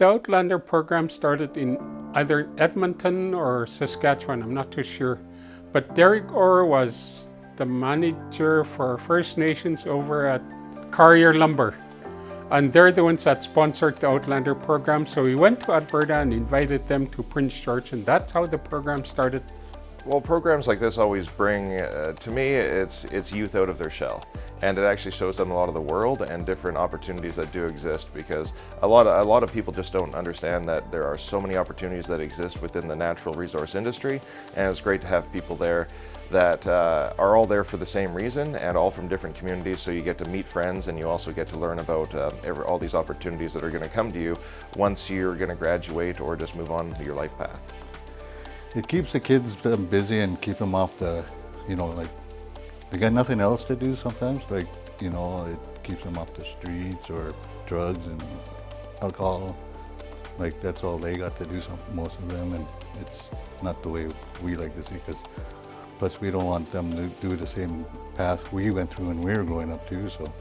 The Outlander program started in either Edmonton or Saskatchewan, I'm not too sure. But Derek Orr was the manager for First Nations over at Carrier Lumber. And they're the ones that sponsored the Outlander program. So we went to Alberta and invited them to Prince George, and that's how the program started. Well, programs like this always bring, to me, it's youth out of their shell, and it actually shows them a lot of the world and different opportunities that do exist, because a lot of people just don't understand that there are so many opportunities that exist within the natural resource industry, and it's great to have people there that are all there for the same reason and all from different communities, so you get to meet friends and you also get to learn about all these opportunities that are going to come to you once you're going to graduate or just move on to your life path. It keeps the kids busy and keep them off the, like, they got nothing else to do sometimes, like, it keeps them off the streets or drugs and alcohol. Like, that's all they got to do, most of them, and it's not the way we like to see, because plus we don't want them to do the same path we went through when we were growing up too, so.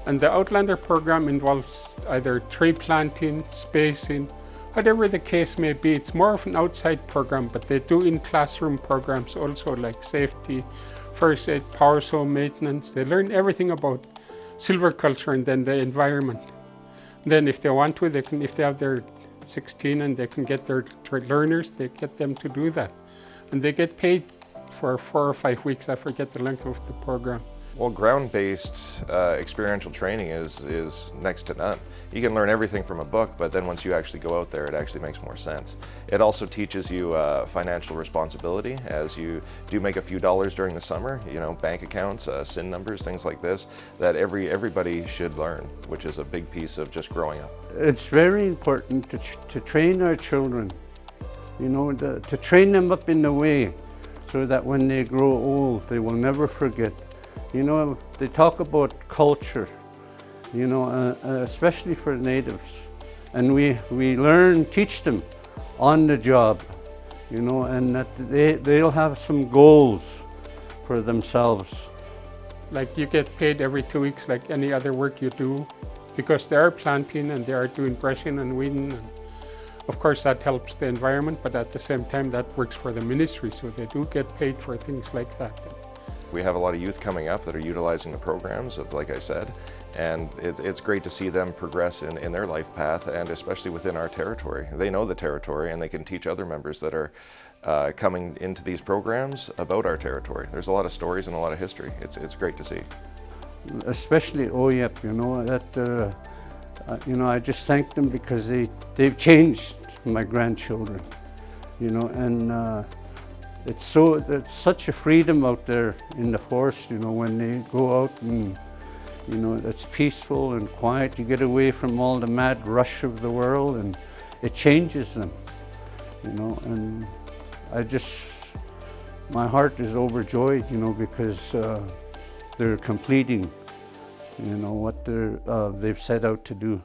And the Outlander program involves either tree planting, spacing, whatever the case may be. It's more of an outside program, but they do in-classroom programs also, like safety, first aid, power saw maintenance. They learn everything about silviculture and then the environment. Then if they want to, they can, if they have their 16 and they can get their learners, they get them to do that. And they get paid for 4 or 5 weeks, I forget the length of the program. Well, ground-based experiential training is next to none. You can learn everything from a book, but then once you actually go out there, it actually makes more sense. It also teaches you financial responsibility, as you do make a few dollars during the summer, bank accounts, SIN numbers, things like this, that everybody should learn, which is a big piece of just growing up. It's very important to train our children, to train them up in the way, so that when they grow old, they will never forget. They talk about culture, especially for natives. And we teach them on the job, and that they'll have some goals for themselves. Like, you get paid every 2 weeks like any other work you do, because they are planting and they are doing brushing and weeding. And of course that helps the environment, but at the same time that works for the ministry, so they do get paid for things like that. We have a lot of youth coming up that are utilizing the programs, like I said, and it's great to see them progress in their life path, and especially within our territory. They know the territory and they can teach other members that are coming into these programs about our territory. There's a lot of stories and a lot of history. It's great to see. Especially OYEP, I just thank them because they've changed my grandchildren, and it's such a freedom out there in the forest, when they go out and, it's peaceful and quiet. You get away from all the mad rush of the world, and it changes them, and my heart is overjoyed, because they're completing, what they've set out to do.